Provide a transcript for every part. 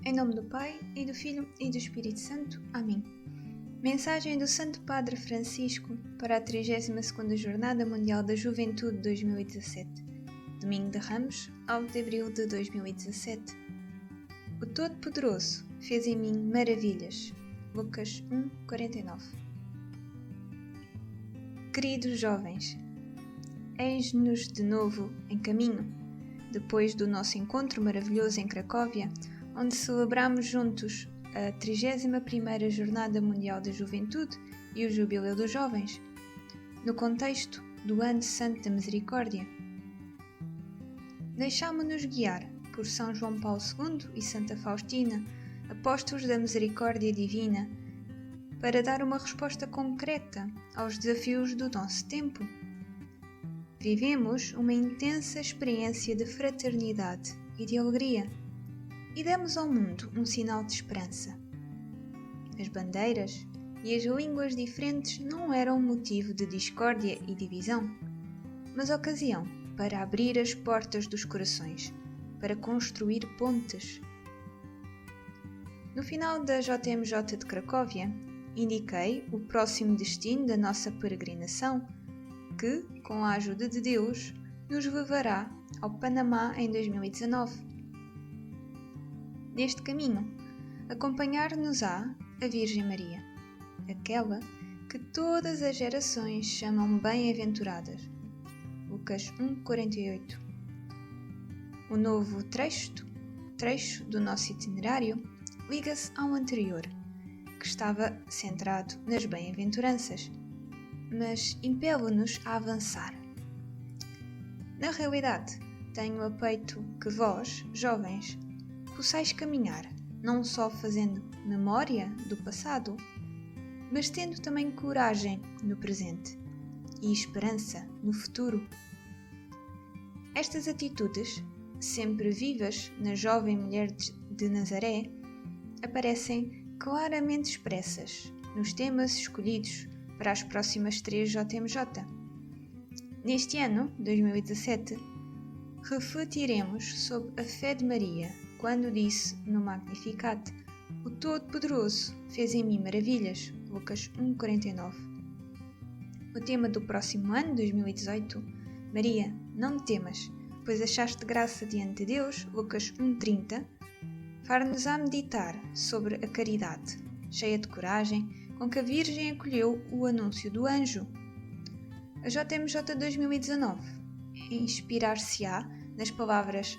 Em nome do Pai, e do Filho, e do Espírito Santo. Amém. Mensagem do Santo Padre Francisco para a 32ª Jornada Mundial da Juventude 2017. Domingo de Ramos, 9 de Abril de 2017. O Todo-Poderoso fez em mim maravilhas. Lucas 1:49. Queridos jovens, eis-nos de novo em caminho, depois do nosso encontro maravilhoso em Cracóvia, onde celebramos juntos a 31ª Jornada Mundial da Juventude e o Jubileu dos Jovens, no contexto do Ano Santo da Misericórdia. Deixámo-nos guiar por São João Paulo II e Santa Faustina, apóstolos da Misericórdia Divina, para dar uma resposta concreta aos desafios do nosso tempo. Vivemos uma intensa experiência de fraternidade e de alegria e demos ao mundo um sinal de esperança. As bandeiras e as línguas diferentes não eram motivo de discórdia e divisão, mas ocasião para abrir as portas dos corações, para construir pontes. No final da JMJ de Cracóvia, indiquei o próximo destino da nossa peregrinação, que, com a ajuda de Deus, nos levará ao Panamá em 2019. Neste caminho, acompanhar-nos-á a Virgem Maria, aquela que todas as gerações chamam bem-aventuradas. Lucas 1:48. O novo trecho do nosso itinerário liga-se ao anterior, que estava centrado nas bem-aventuranças, mas impele-nos a avançar. Na realidade, tenho a peito que vós, jovens, possais caminhar, não só fazendo memória do passado, mas tendo também coragem no presente e esperança no futuro. Estas atitudes, sempre vivas na jovem mulher de Nazaré, aparecem claramente expressas nos temas escolhidos para as próximas 3 JMJ. Neste ano, 2017, refletiremos sobre a fé de Maria, quando disse no Magnificat: o Todo-Poderoso fez em mim maravilhas. Lucas 1:49. O tema do próximo ano, 2018, Maria, não temas, pois achaste graça diante de Deus. Lucas 1:30, far-nos a meditar sobre a caridade, cheia de coragem, com que a Virgem acolheu o anúncio do anjo. A JMJ 2019 inspirar-se-á nas palavras: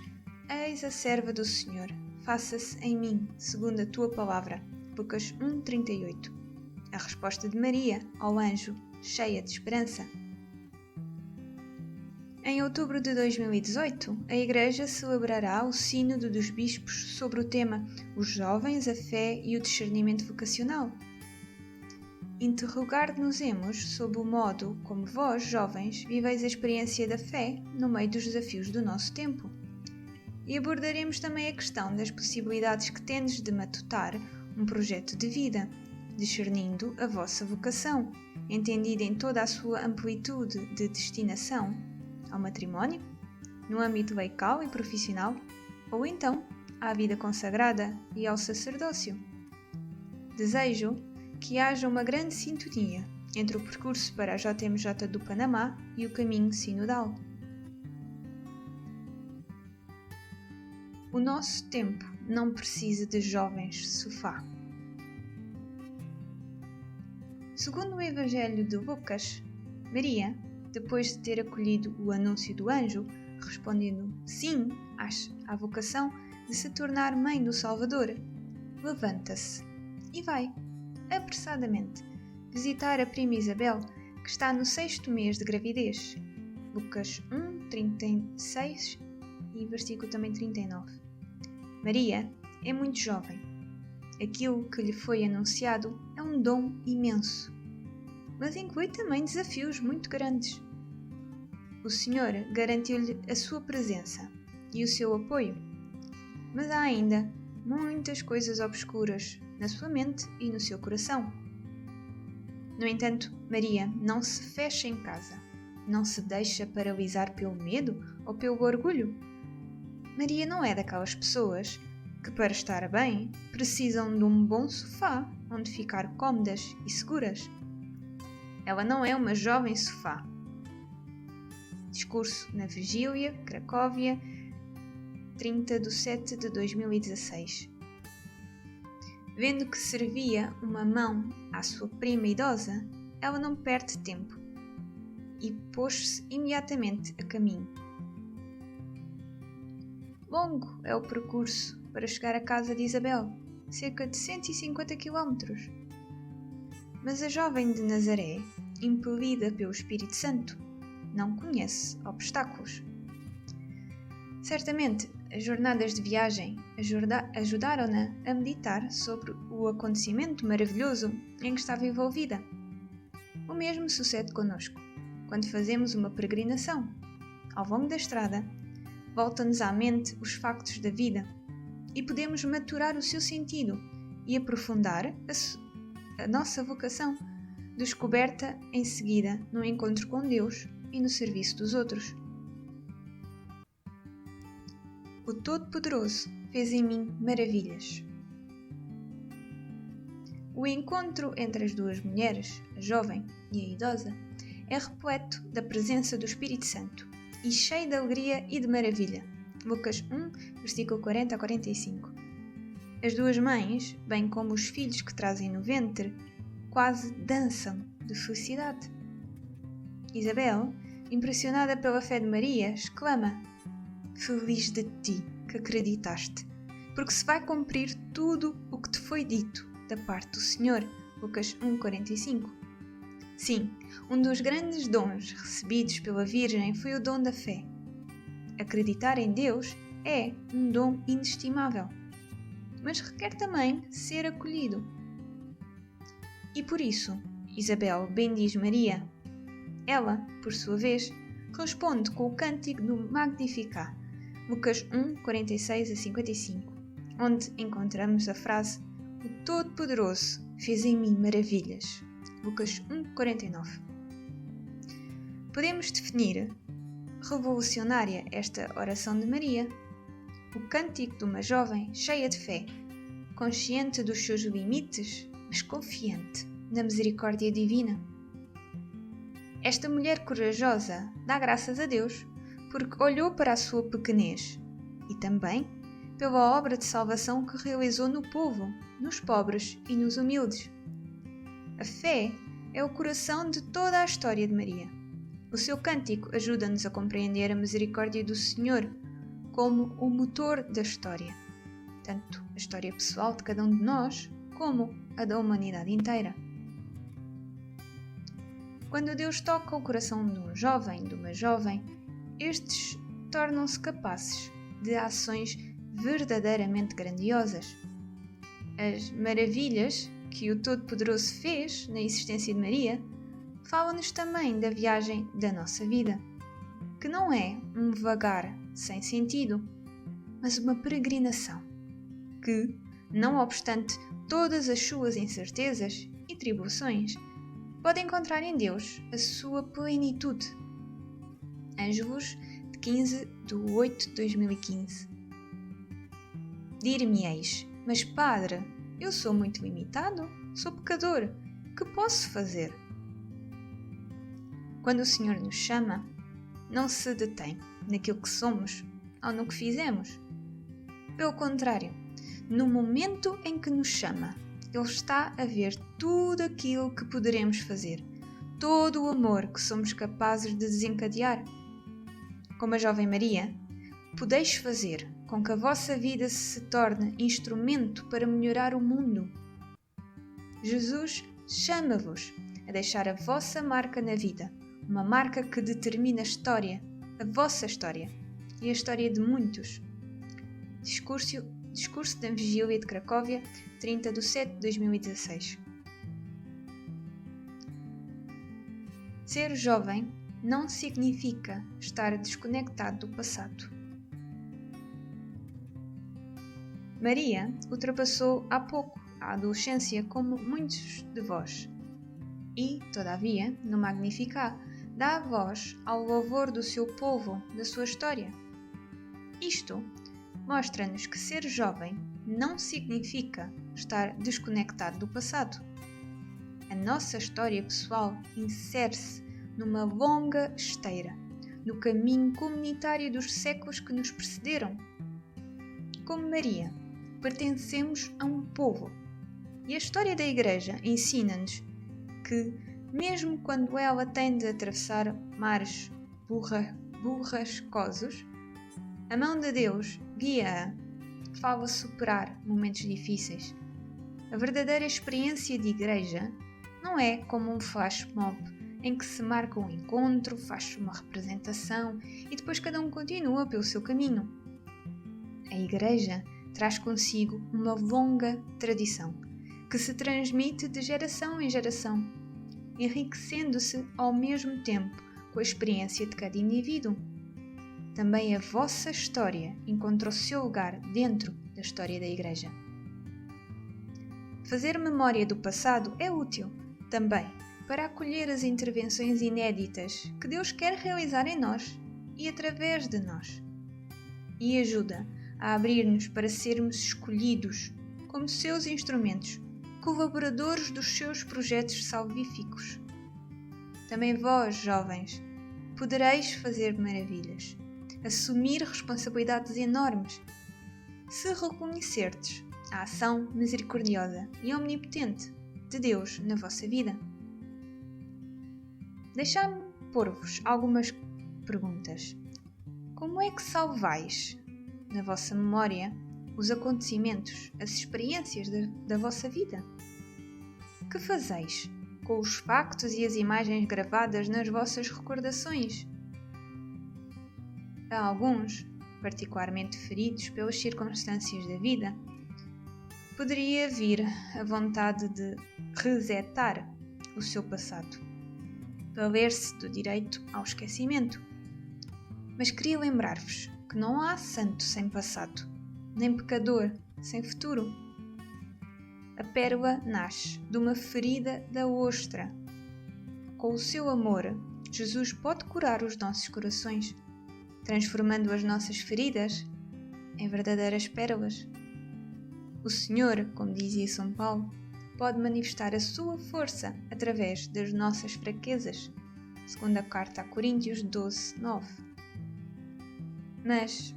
eis a serva do Senhor, faça-se em mim segundo a tua palavra. Lucas 1:38. A resposta de Maria ao anjo, cheia de esperança. Em outubro de 2018, a Igreja celebrará o Sínodo dos Bispos sobre o tema Os Jovens, a Fé e o Discernimento Vocacional. Interrogar-nos-emos sobre o modo como vós, jovens, viveis a experiência da fé no meio dos desafios do nosso tempo. E abordaremos também a questão das possibilidades que tendes de matutar um projeto de vida, discernindo a vossa vocação, entendida em toda a sua amplitude de destinação, ao matrimónio, no âmbito laical e profissional, ou então à vida consagrada e ao sacerdócio. Desejo que haja uma grande sintonia entre o percurso para a JMJ do Panamá e o caminho sinodal. O nosso tempo não precisa de jovens sofá. Segundo o Evangelho de Lucas, Maria, depois de ter acolhido o anúncio do anjo, respondendo sim à vocação de se tornar mãe do Salvador, levanta-se e vai, apressadamente, visitar a prima Isabel, que está no 6º mês de gravidez. Lucas 1:36 e versículo também 39. Maria é muito jovem. Aquilo que lhe foi anunciado é um dom imenso, mas inclui também desafios muito grandes. O Senhor garantiu-lhe a sua presença e o seu apoio, mas há ainda muitas coisas obscuras na sua mente e no seu coração. No entanto, Maria não se fecha em casa, não se deixa paralisar pelo medo ou pelo orgulho. Maria não é daquelas pessoas que para estar bem precisam de um bom sofá onde ficar cómodas e seguras. Ela não é uma jovem sofá. Discurso na Vigília, Cracóvia, 30/7/2016. Vendo que servia uma mão à sua prima idosa, ela não perde tempo e pôs-se imediatamente a caminho. Longo é o percurso para chegar à casa de Isabel, cerca de 150 quilómetros. Mas a jovem de Nazaré, impelida pelo Espírito Santo, não conhece obstáculos. Certamente, as jornadas de viagem ajudaram-na a meditar sobre o acontecimento maravilhoso em que estava envolvida. O mesmo sucede connosco, quando fazemos uma peregrinação. Ao longo da estrada, voltam-nos à mente os factos da vida e podemos maturar o seu sentido e aprofundar a nossa vocação, descoberta em seguida no encontro com Deus e no serviço dos outros. O Todo-Poderoso fez em mim maravilhas. O encontro entre as duas mulheres, a jovem e a idosa, é repleto da presença do Espírito Santo e cheio de alegria e de maravilha. Lucas 1, versículo 40 a 45. As duas mães, bem como os filhos que trazem no ventre, quase dançam de felicidade. Isabel, impressionada pela fé de Maria, exclama: "Feliz de ti que acreditaste, porque se vai cumprir tudo o que te foi dito da parte do Senhor." Lucas 1,45. Sim, um dos grandes dons recebidos pela Virgem foi o dom da fé. Acreditar em Deus é um dom inestimável, mas requer também ser acolhido. E por isso, Isabel bendiz Maria. Ela, por sua vez, responde com o cântico do Magnificat, Lucas 1, 46 a 55, onde encontramos a frase: "O Todo-Poderoso fez em mim maravilhas." Lucas 1, 49. Podemos definir revolucionária esta oração de Maria, o cântico de uma jovem cheia de fé, consciente dos seus limites, mas confiante na misericórdia divina. Esta mulher corajosa dá graças a Deus porque olhou para a sua pequenez e também pela obra de salvação que realizou no povo, nos pobres e nos humildes. A fé é o coração de toda a história de Maria. O seu cântico ajuda-nos a compreender a misericórdia do Senhor como o motor da história, tanto a história pessoal de cada um de nós como a da humanidade inteira. Quando Deus toca o coração de um jovem, de uma jovem, estes tornam-se capazes de ações verdadeiramente grandiosas. As maravilhas que o Todo-Poderoso fez na existência de Maria falam-nos também da viagem da nossa vida, que não é um vagar sem sentido, mas uma peregrinação que, não obstante todas as suas incertezas e tribulações, pode encontrar em Deus a sua plenitude. Ângelos de 15/8/2015. Dir-me-eis: "Mas Padre, eu sou muito limitado, sou pecador, que posso fazer?" Quando o Senhor nos chama, não se detém naquilo que somos ou no que fizemos. Pelo contrário, no momento em que nos chama, Ele está a ver tudo aquilo que poderemos fazer, todo o amor que somos capazes de desencadear. Como a jovem Maria, podeis fazer com que a vossa vida se torne instrumento para melhorar o mundo. Jesus chama-vos a deixar a vossa marca na vida, uma marca que determina a história, a vossa história e a história de muitos. Discurso da Vigília de Cracóvia, 30/7/2016. Ser jovem não significa estar desconectado do passado. Maria ultrapassou há pouco a adolescência como muitos de vós e, todavia, no Magnificat, dá voz ao louvor do seu povo, da sua história. Isto mostra-nos que ser jovem não significa estar desconectado do passado. A nossa história pessoal insere-se numa longa esteira, no caminho comunitário dos séculos que nos precederam. Como Maria, pertencemos a um povo, e a história da Igreja ensina-nos que, mesmo quando ela tem de atravessar mares borrascosos, a mão de Deus guia-a, fala superar momentos difíceis. A verdadeira experiência de igreja não é como um flash mob em que se marca um encontro, faz-se uma representação e depois cada um continua pelo seu caminho. A igreja traz consigo uma longa tradição que se transmite de geração em geração, enriquecendo-se ao mesmo tempo com a experiência de cada indivíduo. Também a vossa história encontra o seu lugar dentro da história da Igreja. Fazer memória do passado é útil, também, para acolher as intervenções inéditas que Deus quer realizar em nós e através de nós. E ajuda a abrir-nos para sermos escolhidos como seus instrumentos, colaboradores dos seus projetos salvíficos. Também vós, jovens, podereis fazer maravilhas, assumir responsabilidades enormes, se reconhecerdes a ação misericordiosa e omnipotente de Deus na vossa vida. Deixai-me pôr-vos algumas perguntas. Como é que salvais, na vossa memória, os acontecimentos, as experiências da vossa vida? Que fazeis com os factos e as imagens gravadas nas vossas recordações? A alguns, particularmente feridos pelas circunstâncias da vida, poderia vir a vontade de resetar o seu passado, valer-se do direito ao esquecimento. Mas queria lembrar-vos que não há santo sem passado, nem pecador sem futuro. A pérola nasce de uma ferida da ostra. Com o seu amor, Jesus pode curar os nossos corações, transformando as nossas feridas em verdadeiras pérolas. O Senhor, como dizia São Paulo, pode manifestar a sua força através das nossas fraquezas, segundo a carta a Coríntios 12:9. Mas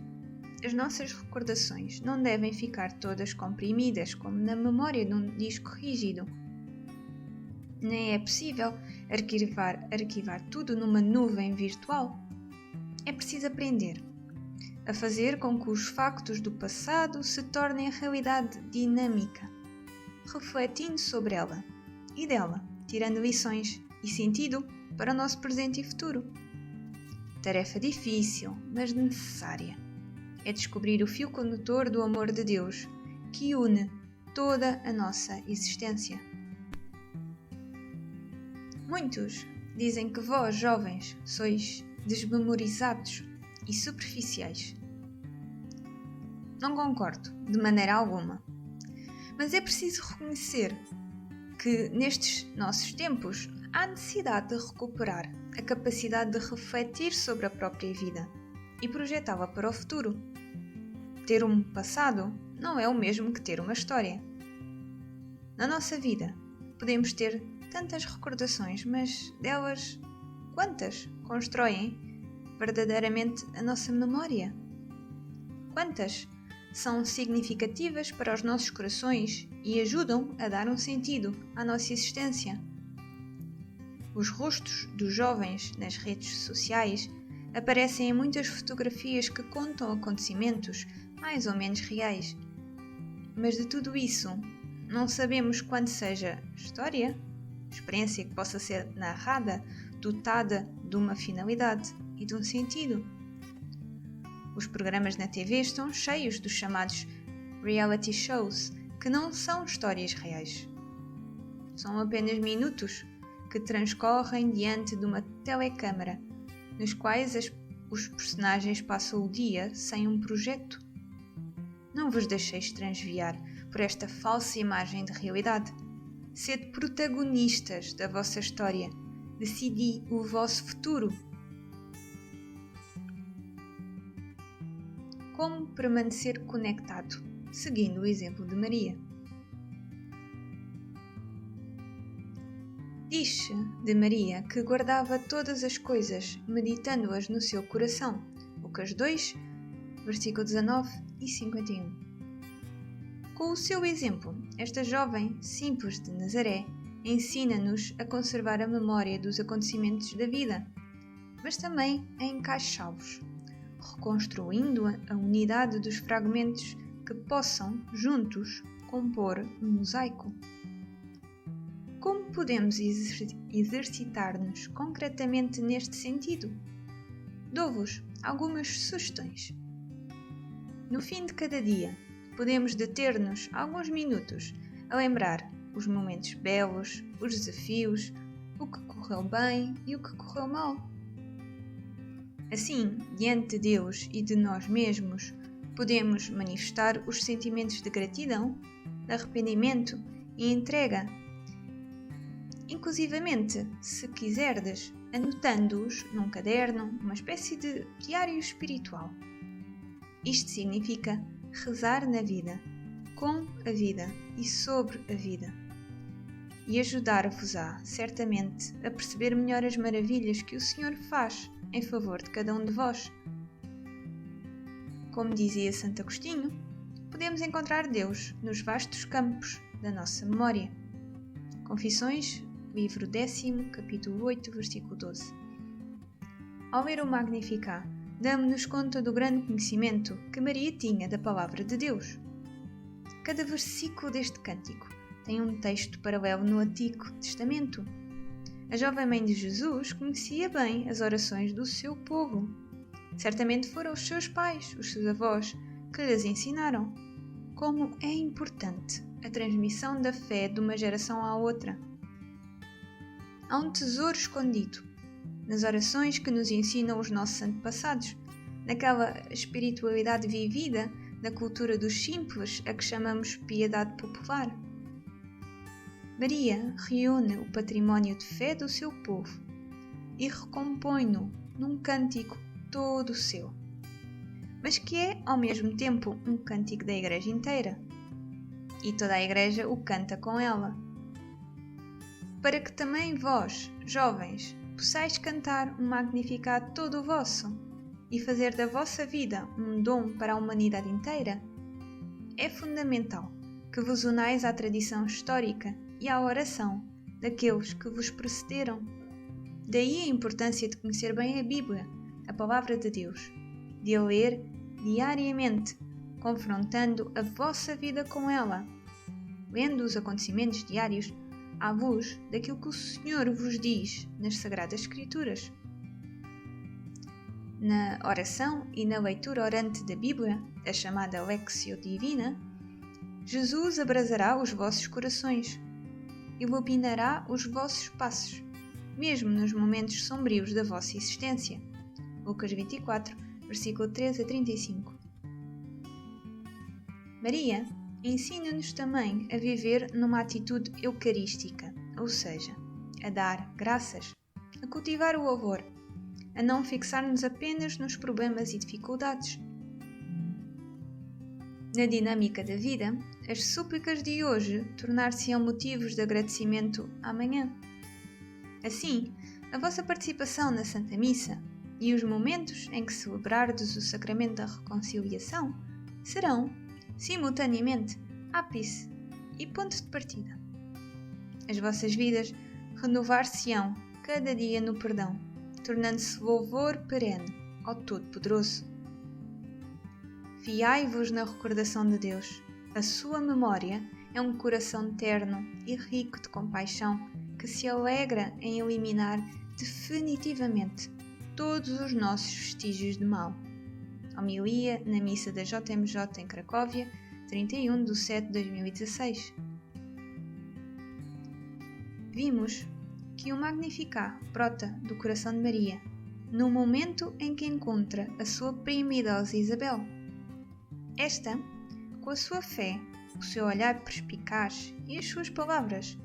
as nossas recordações não devem ficar todas comprimidas como na memória de um disco rígido. Nem é possível arquivar tudo numa nuvem virtual. É preciso aprender a fazer com que os factos do passado se tornem a realidade dinâmica, refletindo sobre ela e dela, tirando lições e sentido para o nosso presente e futuro. Tarefa difícil, mas necessária. É descobrir o fio condutor do amor de Deus, que une toda a nossa existência. Muitos dizem que vós, jovens, sois desmemorizados e superficiais. Não concordo, de maneira alguma. Mas é preciso reconhecer que nestes nossos tempos há necessidade de recuperar a capacidade de refletir sobre a própria vida e projetá-la para o futuro. Ter um passado não é o mesmo que ter uma história. Na nossa vida, podemos ter tantas recordações, mas delas, quantas constroem verdadeiramente a nossa memória? Quantas são significativas para os nossos corações e ajudam a dar um sentido à nossa existência? Os rostos dos jovens nas redes sociais aparecem em muitas fotografias que contam acontecimentos mais ou menos reais. Mas de tudo isso, não sabemos quanto seja história, experiência que possa ser narrada, dotada de uma finalidade e de um sentido. Os programas na TV estão cheios dos chamados reality shows, que não são histórias reais. São apenas minutos que transcorrem diante de uma telecâmara, nos quais os personagens passam o dia sem um projeto. Não vos deixeis transviar por esta falsa imagem de realidade. Sede protagonistas da vossa história. Decidi o vosso futuro. Como permanecer conectado seguindo o exemplo de Maria. Diz-se de Maria que guardava todas as coisas, meditando-as no seu coração. Lucas 2, versículo 19 e 51. Com o seu exemplo, esta jovem simples de Nazaré ensina-nos a conservar a memória dos acontecimentos da vida, mas também a encaixá-los, reconstruindo a unidade dos fragmentos que possam, juntos, compor um mosaico. Como podemos exercitar-nos concretamente neste sentido? Dou-vos algumas sugestões. No fim de cada dia, podemos deter-nos alguns minutos a lembrar os momentos belos, os desafios, o que correu bem e o que correu mal. Assim, diante de Deus e de nós mesmos, podemos manifestar os sentimentos de gratidão, de arrependimento e entrega. Inclusivamente, se quiserdes, anotando-os num caderno, uma espécie de diário espiritual. Isto significa rezar na vida, com a vida e sobre a vida. E ajudar-vos-á, certamente, a perceber melhor as maravilhas que o Senhor faz em favor de cada um de vós. Como dizia Santo Agostinho, podemos encontrar Deus nos vastos campos da nossa memória. Confissões, livro 10, capítulo 8, versículo 12. Ao ler o Magnificat, damos-nos conta do grande conhecimento que Maria tinha da Palavra de Deus. Cada versículo deste cântico tem um texto paralelo no Antigo Testamento. A jovem mãe de Jesus conhecia bem as orações do seu povo. Certamente foram os seus pais, os seus avós, que lhes ensinaram. Como é importante a transmissão da fé de uma geração à outra. Há um tesouro escondido nas orações que nos ensinam os nossos antepassados, naquela espiritualidade vivida da cultura dos simples a que chamamos piedade popular. Maria reúne o património de fé do seu povo e recompõe-no num cântico todo seu, mas que é ao mesmo tempo um cântico da Igreja inteira, e toda a Igreja o canta com ela. Para que também vós, jovens, possais cantar um Magnificat todo o vosso e fazer da vossa vida um dom para a humanidade inteira, é fundamental que vos unais à tradição histórica e à oração daqueles que vos precederam. Daí a importância de conhecer bem a Bíblia, a Palavra de Deus, de a ler diariamente, confrontando a vossa vida com ela, lendo os acontecimentos diários à luz daquilo que o Senhor vos diz nas Sagradas Escrituras. Na oração e na leitura orante da Bíblia, a chamada Lectio Divina, Jesus abrasará os vossos corações, iluminará os vossos passos, mesmo nos momentos sombrios da vossa existência. Lucas 24, versículo 13 a 35. Maria ensina-nos também a viver numa atitude eucarística, ou seja, a dar graças, a cultivar o louvor, a não fixar-nos apenas nos problemas e dificuldades. Na dinâmica da vida, as súplicas de hoje tornar-se-ão motivos de agradecimento amanhã. Assim, a vossa participação na Santa Missa e os momentos em que celebrardes o sacramento da reconciliação serão, simultaneamente, ápice e ponto de partida. As vossas vidas renovar-se-ão cada dia no perdão, tornando-se louvor perene ao Todo-Poderoso. Fiai-vos na recordação de Deus. A sua memória é um coração terno e rico de compaixão que se alegra em eliminar definitivamente todos os nossos vestígios de mal. Homilia na missa da JMJ em Cracóvia, 31/7/2016. Vimos que o Magnificat brota do coração de Maria, no momento em que encontra a sua prima idosa Isabel. Esta, com a sua fé, o seu olhar perspicaz e as suas palavras,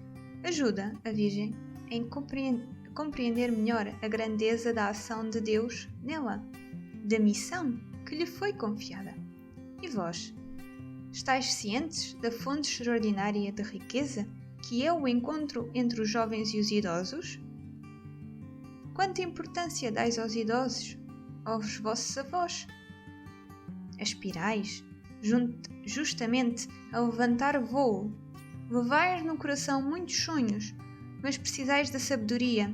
ajuda a Virgem a compreender melhor a grandeza da ação de Deus nela, da missão que lhe foi confiada. E vós, Estais cientes da fonte extraordinária de riqueza que é o encontro entre os jovens e os idosos? Quanta importância dais aos idosos, aos vossos avós? Aspirais, justamente a levantar voo, levais no coração muitos sonhos, mas precisais da sabedoria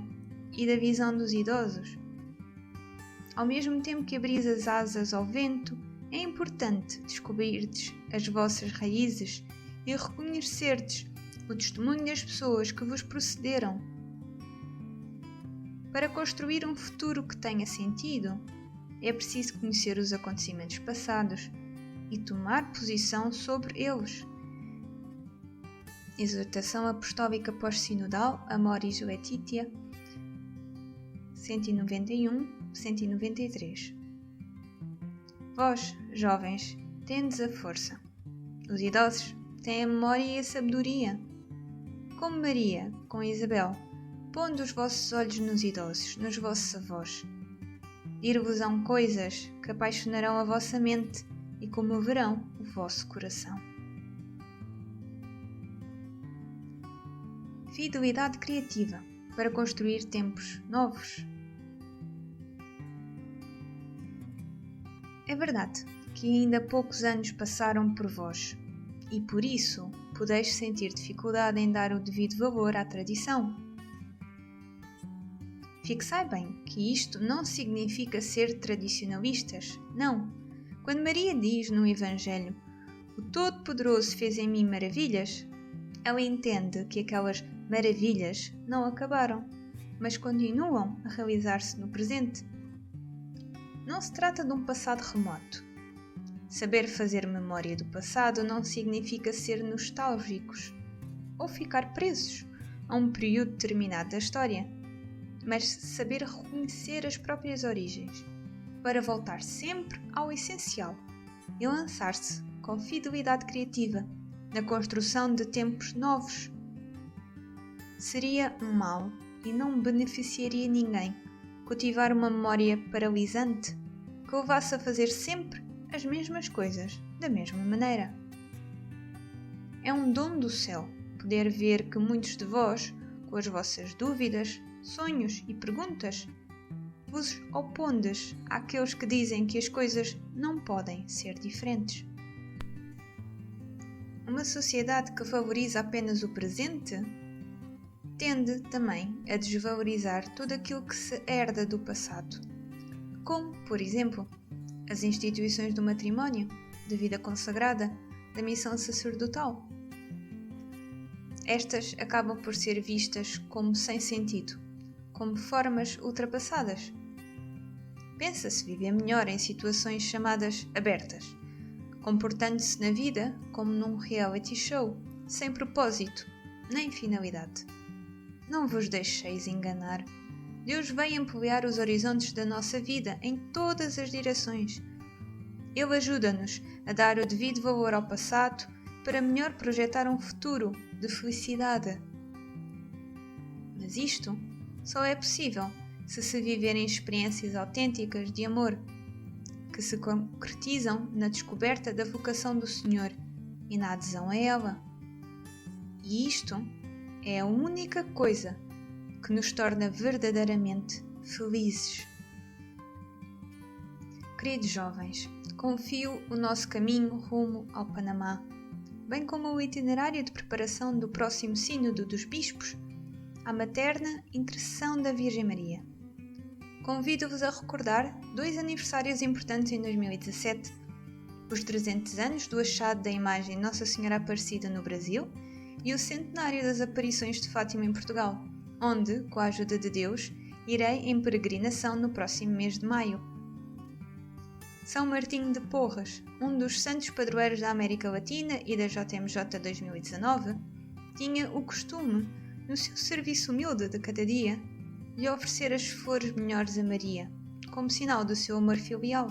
e da visão dos idosos. Ao mesmo tempo que abris as asas ao vento, é importante descobrirdes as vossas raízes e reconhecerdes o testemunho das pessoas que vos precederam. Para construir um futuro que tenha sentido, é preciso conhecer os acontecimentos passados e tomar posição sobre eles. Exortação Apostólica Pós-Sinodal Amoris Laetitia 191-193. Vós, jovens, tendes a força. Os idosos têm a memória e a sabedoria. Como Maria, com Isabel, pondo os vossos olhos nos idosos, nos vossos avós. Dir-vos-ão coisas que apaixonarão a vossa mente e comoverão o vosso coração. Fidelidade criativa para construir tempos novos. É verdade que ainda poucos anos passaram por vós e por isso podeis sentir dificuldade em dar o devido valor à tradição. Fixai bem que isto não significa ser tradicionalistas, não. Quando Maria diz no Evangelho: "O Todo-Poderoso fez em mim maravilhas", ela entende que aquelas maravilhas não acabaram, mas continuam a realizar-se no presente. Não se trata de um passado remoto. Saber fazer memória do passado não significa ser nostálgicos ou ficar presos a um período determinado da história, mas saber reconhecer as próprias origens, para voltar sempre ao essencial e lançar-se com fidelidade criativa na construção de tempos novos. Seria um mal e não beneficiaria ninguém cultivar uma memória paralisante que levasse a fazer sempre as mesmas coisas da mesma maneira. É um dom do céu poder ver que muitos de vós, com as vossas dúvidas, sonhos e perguntas, vos opondes àqueles que dizem que as coisas não podem ser diferentes. Uma sociedade que valoriza apenas o presente tende também a desvalorizar tudo aquilo que se herda do passado, como, por exemplo, as instituições do matrimónio, da vida consagrada, da missão sacerdotal. Estas acabam por ser vistas como sem sentido, como formas ultrapassadas. Pensa-se viver melhor em situações chamadas abertas, comportando-se na vida como num reality show, sem propósito, nem finalidade. Não vos deixeis enganar. Deus veio ampliar os horizontes da nossa vida em todas as direções. Ele ajuda-nos a dar o devido valor ao passado para melhor projetar um futuro de felicidade. Mas isto só é possível se viverem experiências autênticas de amor, que se concretizam na descoberta da vocação do Senhor e na adesão a ela. E isto é a única coisa que nos torna verdadeiramente felizes. Queridos jovens, confio o nosso caminho rumo ao Panamá, bem como o itinerário de preparação do próximo Sínodo dos Bispos, à materna intercessão da Virgem Maria. Convido-vos a recordar 2 aniversários importantes em 2017, os 300 anos do achado da imagem de Nossa Senhora Aparecida no Brasil e o centenário das aparições de Fátima em Portugal, onde, com a ajuda de Deus, irei em peregrinação no próximo mês de maio. São Martinho de Porres, um dos santos padroeiros da América Latina e da JMJ 2019, tinha o costume, no seu serviço humilde de cada dia, de oferecer as flores melhores a Maria, como sinal do seu amor filial.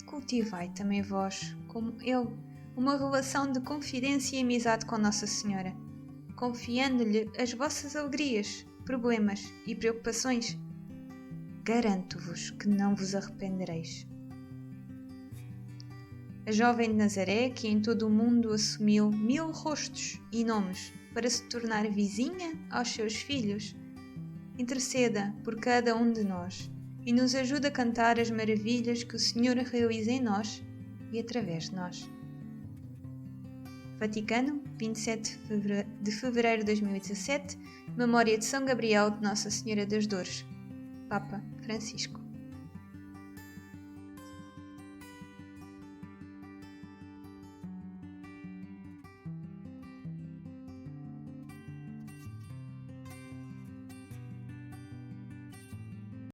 Cultivai também vós, como ele, uma relação de confidência e amizade com Nossa Senhora, confiando-lhe as vossas alegrias, problemas e preocupações. Garanto-vos que não vos arrependereis. a jovem de Nazaré que em todo o mundo assumiu 1000 rostos e nomes para se tornar vizinha aos seus filhos, interceda por cada um de nós e nos ajude a cantar as maravilhas que o Senhor realiza em nós e através de nós. Vaticano, 27 de fevereiro de 2017, memória de São Gabriel de Nossa Senhora das Dores, Papa Francisco.